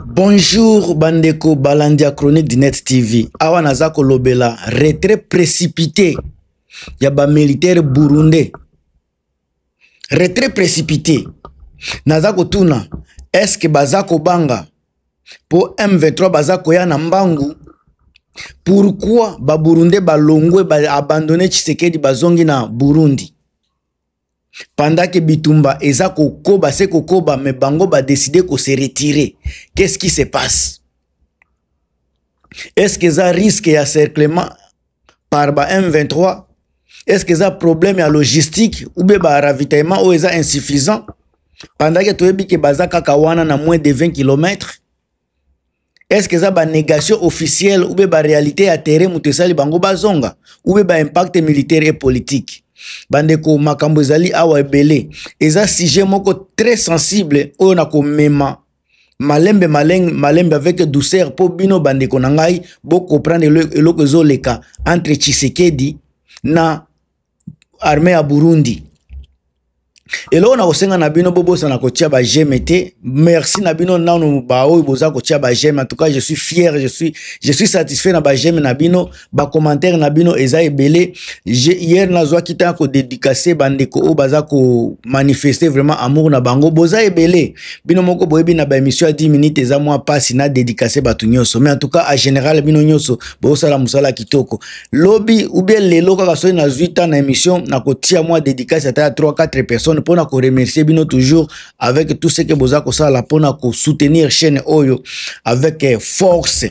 Bonjour Bandeko Balandia Chronique du Net TV. Awa nazako lobela retrait précipité ya ba militaire burundais. Retrait précipité. Nazako tuna est-ce que bazako banga pour M23 bazako ya na mbangu? Pourquoi ba burundais balongwe ba abandonner Tshisekedi bazongi na Burundi? Pendant que Bitumba ezako koba se koba mais bango ba décider ko se retirer. Qu'est-ce qui se passe? Est-ce que ça risque ya cerclement par ba M23? Est-ce que ça problème ya logistique ou be ba ravitaillement ou est insuffisant? Pendant que toyebi ke bazaka kawana na moins de 20 km? Est-ce que ça ba négation officielle ou be ba réalité à terrain mutesali bango bazonga ou be ba impact militaire et politique? Bandeko makambo ezali awa ebele eza sujet moko très sensible oyo na komema malembe avec douceur po bino bandeko na ngai bo comprendre eloko ezoleka entre Tshisekedi na armée ya Burundi. Elo na kosenga na bino bobosa na kotia ba GMT. Merci na bino nanu ba oyo boza kotia ba GM. En tout cas, je suis fier, je suis satisfait na ba GM na bino, ba commentaire na bino eza ebele. Hier na zwa kita ko dédicacer bandeko o baza ko manifester vraiment amour na bango boza ebele. Bino moko boyebi na ba émission à 10 minutes eza moi passe na dédicacer batu nyonso. Mais en tout cas, en général bino nyonso bosa la musala kitoko. Lobby ou bien lelo kaka so na 8 ans na émission na kotia moi dédicacer à 3-4 personnes pour na remercier bino toujours avec tout ce que boza ko sala pour na ko soutenir chaîne Oyo avec force,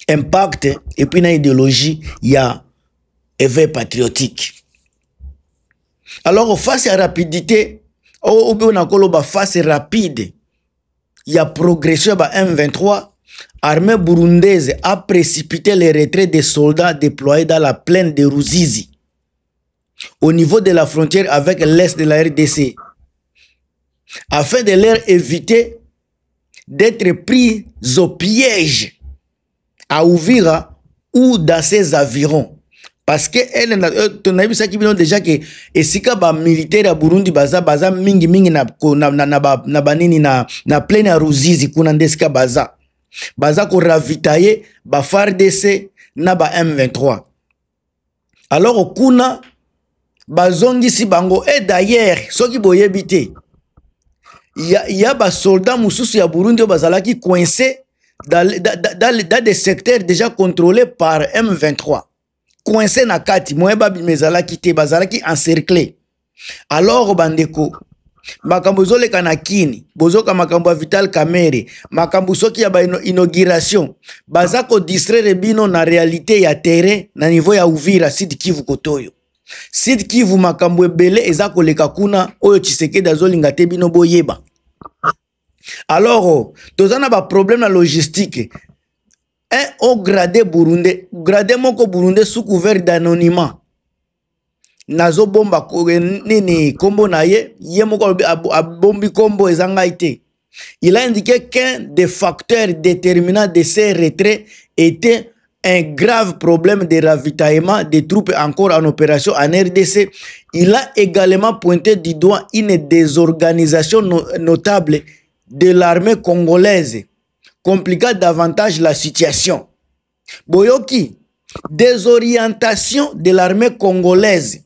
impact et puis na idéologie ya éveil patriotique. Alors face à rapidité ou bien na koloba face rapide ya progression ba M23, armée burundaise a précipité les retraits des soldats déployés dans la plaine de Ruzizi au niveau de la frontière avec l'est de la RDC, afin de leur éviter d'être pris au piège à Uvira ou dans ses environs. Parce que ton avis ça qui vient déjà que esika ba militaire à Burundi baza mingi na banini na pleine ya Ruzizi kuna ndeska baza ko ravitailler ba FARDC na ba M23. Alors kuna bazongi si bango et d'ailleurs soki boyebite ya ba soldats mususu ya Burundi bazalaki coincés dans des secteurs déjà contrôlés par M23, coincés na kati moyeba bimezalaki te bazalaki encerclés. Alors bandeko makambo zoleka na kini bozoka makambo ya Vital Kamerhe makambo soki ya ba inauguration bazako distraire bino na réalité ya terrain na niveau ya Uvira Sud Kivu kotoyo. Sud Kivu makambo ebele eza koleka kuna oyo Tshisekedi azolinga te bino boyeba. Alors tozana ba problème na logistique. Au gradé burundais, gradé moko burundais sous couvert d'anonymat. Nazo bomba nini kombo na ye moko bombi kombo ezanga ite. Il a indiqué qu'un des facteurs déterminants de ces retraits était un grave problème de ravitaillement des troupes encore en opération en RDC. Il a également pointé du doigt une désorganisation notable de l'armée congolaise, compliquant davantage la situation. Boyoki, désorientation de l'armée congolaise.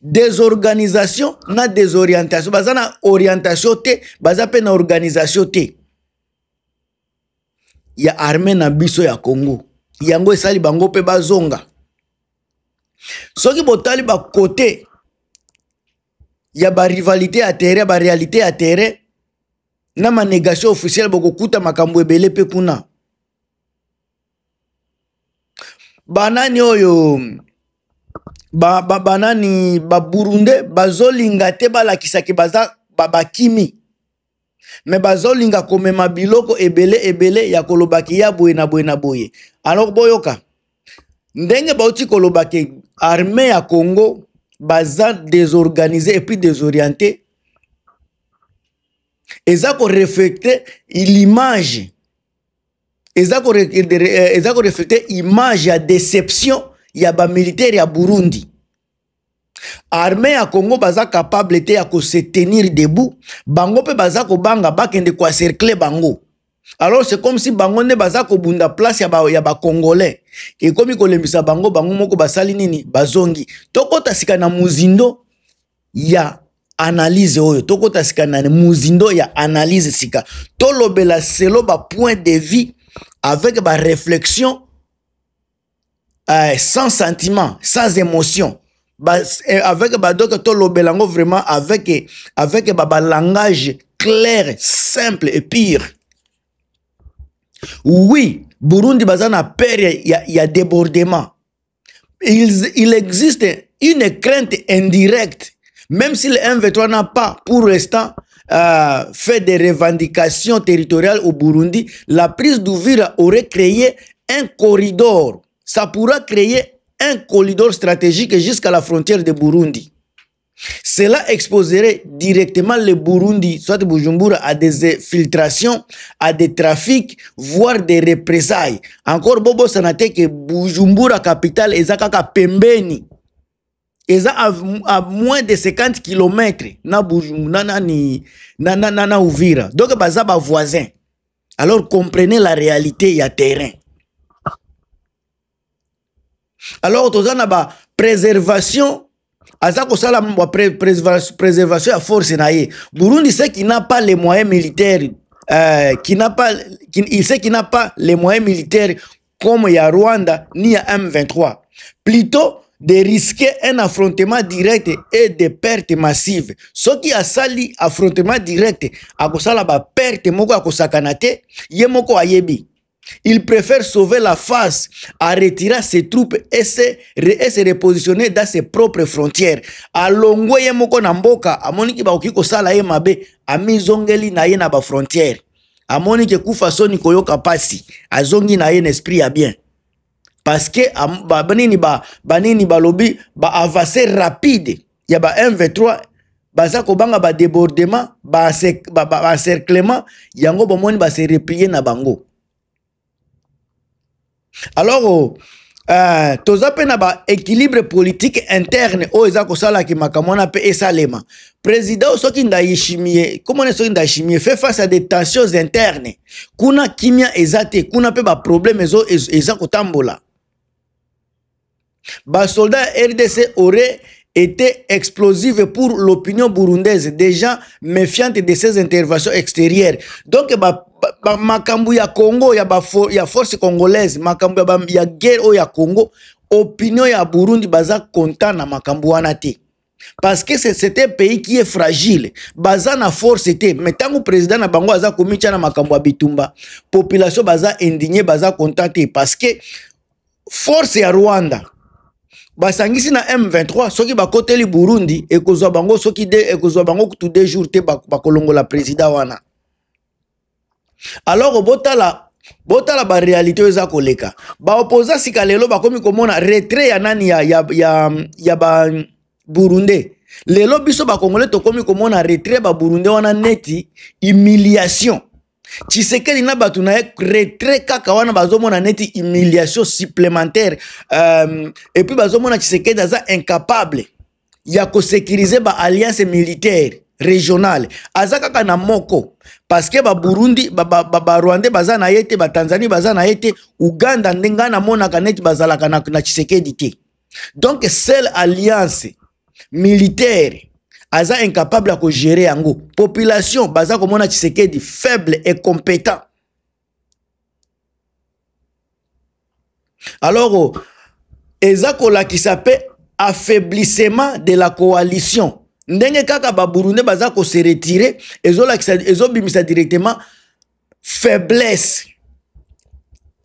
Désorganisation na désorientation. Baza na orientation te, baza pe na organisation te. Ya armée na biso ya Congo. Yango esali bango pe bazonga. Soki botali ba côté ya ba rivalité à terrain, ba réalité à terrain, na ma négation officielle bokokuta makambo ebele pe kuna. Banani oyo banani ba Burundais bazolinga te balakisa ke baza babakimi. Mais bazolinga komema biloko ebele ya kolobaki ya boye na boye. Alors boyoka ndenge bauti kolobaki armée ya Congo baza désorganisé et puis désorienté. Eza ko reflecter l'image. Eza ko reflecter image ya déception ya ba militaire ya Burundi. Armée à Congo baza capable était à se tenir debout, bango pe baza ko banga bakende ko cercler bango. Alors c'est comme si bango ne baza ko bunda place ya ba congolais. Et comme ko lembisa bango moko basali nini bazongi. Tokota sika na muzindo ya analyse oyo. Tokota sika na muzindo ya analyse sika. Tolobela selo ba point de vue avec ba réflexion sans sentiment, sans émotion. Avec tolobelango vraiment avec langage clair, simple et pire. Oui, Burundi bazana peur y a débordement. Il existe une crainte indirecte, même si le M23 n'a pas pour l'instant fait des revendications territoriales au Burundi, la prise d'Uvira aurait créé un corridor. Ça pourra créer un corridor stratégique jusqu'à la frontière de Burundi. Cela exposerait directement le Burundi, soit Bujumbura, à des filtrations, à des trafics, voire des représailles. Encore Bobo Sanate que Bujumbura capitale est à pembeni. Est à moins de 50 km na Bujumbura na Uvira. Donc baza ba voisin. Alors comprenez la réalité, il y a terrain. Alors, tu as une préservation, préservation à force. Burundi sait qu'il n'a pas les moyens militaires, il sait qu'il n'a pas les moyens militaires comme il y a Rwanda ni à M23. Plutôt de risquer un affrontement direct et des pertes massives. Ce qui a sali affrontement direct, à cause de la perte, moko a sakanate, yemoko ayebi. Il préfère sauver la face à retirer ses troupes et se repositionner dans ses propres frontières. A longo ye moko na mboka, amoni ki ba okiko sala ye mabe, amizongeli na ye na ba frontière. Amoni ke kufa soni koyoka pasi, azongi na ye n'esprit ya bien. Parce que banini ba lobi ba avancer rapide, ya ba M23 baza kobanga ba débordement, ba encerclement, yango bomoni ba se replier na bango. Alors, toza pe na ba équilibre politique interne o eza kosala ki makamona pe esalema. Président soki ndayishimie, comment soki ndayishimie fait face à des tensions internes. Kuna kimia ezate, kuna pe ba problème eza kotambola. Ba soldats RDC auraient été explosive pour l'opinion burundaise, déjà méfiante de ses interventions extérieures. Donc, makambu ya Congo, ya force congolaise, makambu ya guerre ya Congo, opinion ya Burundi baza content na makambu wana te. Parce que c'est un pays qui est fragile. Baza na force te. Mais tant que président na bango aza komicha na makambu ya bitumba, population baza indignée, baza content te. Parce que force ya Rwanda, basangisi na M23 soki bakoteli Burundi ekozwa bango soki ekozwa bango kutu 2 jours te bakolongola président wana. Alors botala ba réalité eza koleka. Ba opposa sika lelo bakomi komona retrait ya nani ya ba Burundi. Lelo biso ba Congolais tokomi komona retrait ba Burundi wana neti humiliation. Tshisekedi na batu na retrait kaka wana bazomona neti humiliation supplémentaire et puis bazomona Tshisekedi aza incapable ya ko sécuriser ba alliance militaire régionale aza kaka na moko parce que ba Burundi ba Rwanda baza na yete ba Tanzanie baza na yete Uganda ndenga na mona kaneti bazalaka na Tshisekedi te. Donc seule alliance militaire aza incapable à gérer yango. Population baza komona Tshisekedi faible et compétent. Alors ezakola qui s'appelle affaiblissement de la coalition. Ndenge kaka ba Burundi baza ko se retirer ezobimisa directement faiblesse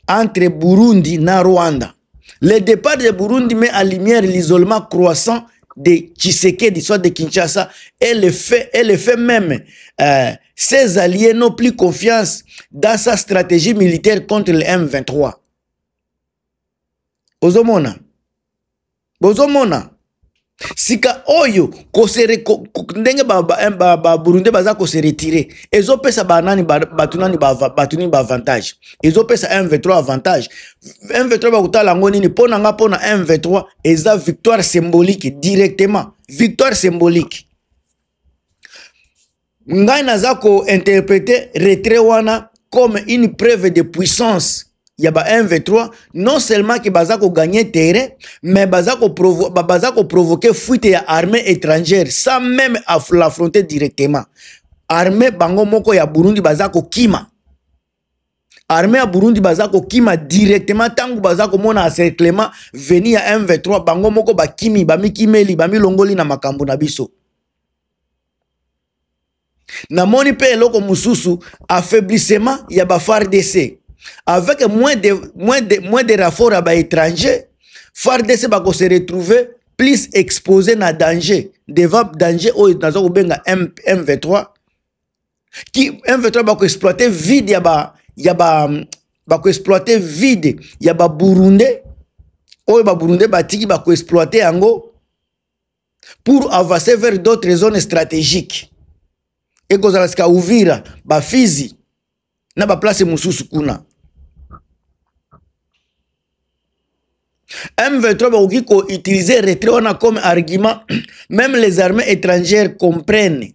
entre Burundi na Rwanda. Le départ de Burundi met en lumière l'isolement croissant de Tshisekedi, soit de Kinshasa, et le fait même, ses alliés n'ont plus confiance dans sa stratégie militaire contre le M23. Bozomona. sika oyo ndenge Burundi baza ko se retirer ezo pesa banani batunani ba avantage ezo pesa M23 avantage M23 ba kutala ngoni ni pona nga pona M23 eza victoire symbolique directement victoire symbolique ngai naza ko interpréter retrait wana comme une preuve de puissance. Il y a M23, non seulement qui baza ko gagner terrain, mais baza ko provoquer fuite ya armée étrangère sans même l'affronter directement. Armée bango moko ya Burundi baza ko kima. Armée ya Burundi baza ko kima directement tangu baza ko mona encerclement veni ya M23 bango moko ba kimi ba mikimeli ba milongoli na makambo na biso. Na moni pe eloko mususu affaiblissement ya ba FARDC. Avec moins de renforts à étrangers, FARDC va se retrouver plus exposé à danger devant danger au M23 qui M23 va exploiter vide va exploiter vide ya ba Burundi o ba Burundi batiki va exploiter ango pour avancer vers d'autres zones stratégiques et kozala ska Uvira ba Fizi na ba place mususu kuna. M23 va utiliser retrait comme argument. Même les armées étrangères comprennent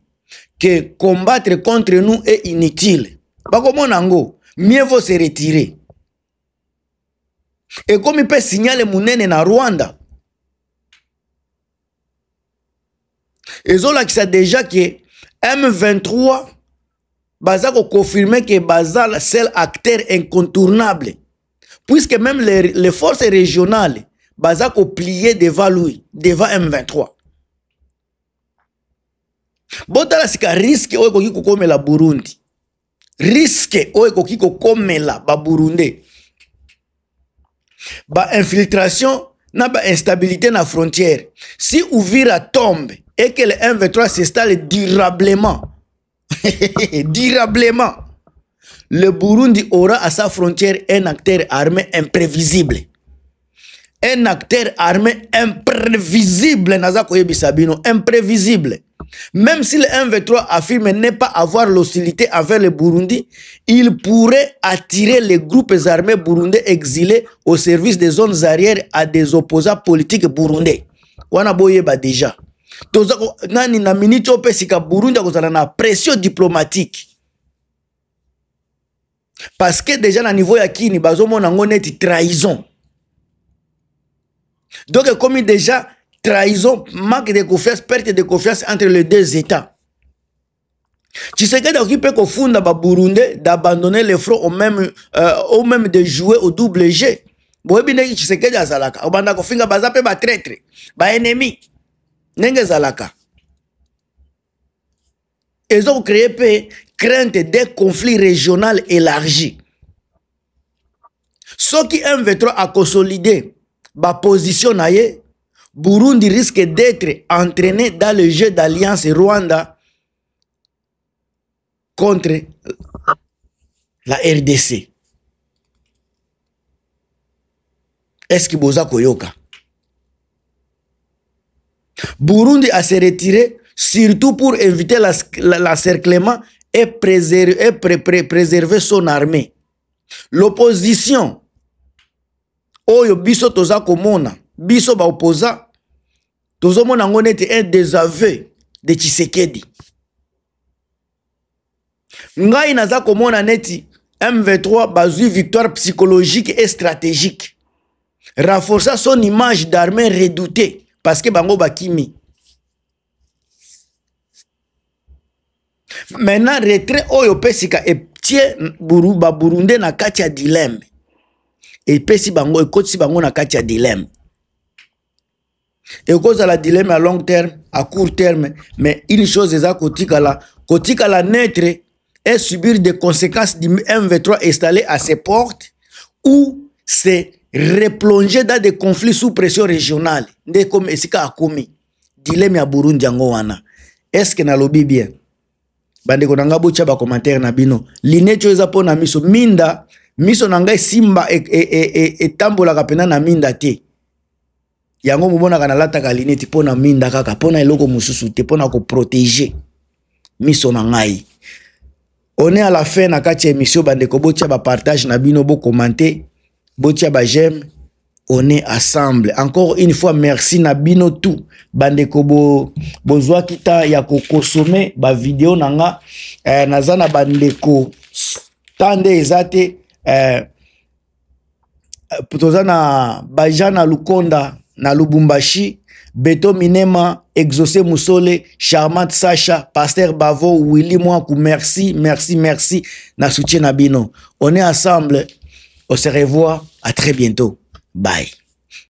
que combattre contre nous est inutile. Mieux vaut se retirer. Et comme il peut signaler Mounene na Rwanda, ils ont déjà que M23 va confirmer que Baza le seul acteur incontournable. Puisque même les forces régionales baza ko plier devant lui, devant M23. Botala sika risque oyo koki kokomela Burundi. Risque oyo koki kokomela ba Burundi. Ba infiltration na ba instabilité na frontière. Si Uvira tombe et que le M23 s'installe durablement, durablement, le Burundi aura à sa frontière un acteur armé imprévisible. Un acteur armé imprévisible, imprévisible. Même si le M23 affirme ne pas avoir l'hostilité envers le Burundi, il pourrait attirer les groupes armés burundais exilés au service des zones arrières à des opposants politiques burundais. Wana boyeba déjà. Nani na minute opesika Burundi akozala na pression diplomatique. Parce que déjà na niveau ya kini bazomona ngoneti trahison. Donc comme déjà trahison, manque de confiance, perte de confiance entre les deux États. Tshisekedi occupé ko funda ba Burundais d'abandonner le front au même de jouer au double G. Boyebi ndeki Tshisekedi azalaka obanda ko finga bazape ba traître, ba ennemi. Nenge zalaka. Ils ont créé crainte des conflits régionaux élargis. Ce qui M23 a consolidé ma position, Burundi risque d'être entraîné dans le jeu d'alliance Rwanda contre la RDC. Est-ce que Boza Koyoka? Burundi a se retiré surtout pour éviter l'encerclement et préserver son armée. L'opposition, oyo biso toza komona, biso ba opposa, tozo mona ngonete un désaveu de Tshisekedi. Ngai naza komona neti M23 bazui victoire psychologique et stratégique. Renforcer son image d'armée redoutée parce que bango bakimi. Maintenant, retrait oyo pesika et tie ba Burundi na kati ya dilemme. Et pesi bango et koti bango na kati ya dilemme. Et cause à la dilemme à long terme, à court terme, mais une chose est à kotika la naître et subir des conséquences du M23 installé à ses portes ou se replonger dans des conflits sous pression régionale. Dès comme esika a commis. Dilemme à Burundi yango wana. Est-ce que na lobi bien? Bande konanga bocha ba commentaire na bino. Linecho eza pona miso minda, miso nanga simba e tambola kapena na minda te. yango mobona kana lata kalineti pona minda kaka pona eloko mususu te pona ko protéger miso na ngai. On est à la fin na kati émission bandeko botia ba partage na bino bo commenter botia ba j'aime. On est ensemble. Encore une fois merci na bino tout bandeko bozwa kita ya ko consommer ba vidéo nanga nazana bandeko tande ezate tozana bajana Lukonda na Lubumbashi, Beto Minema, Exaucé Moussole, Charmante Sacha, Pasteur Bavo, Willy Mouakou, merci, merci, merci, na soutien Nabino. On est ensemble, on se revoit, à très bientôt. Bye.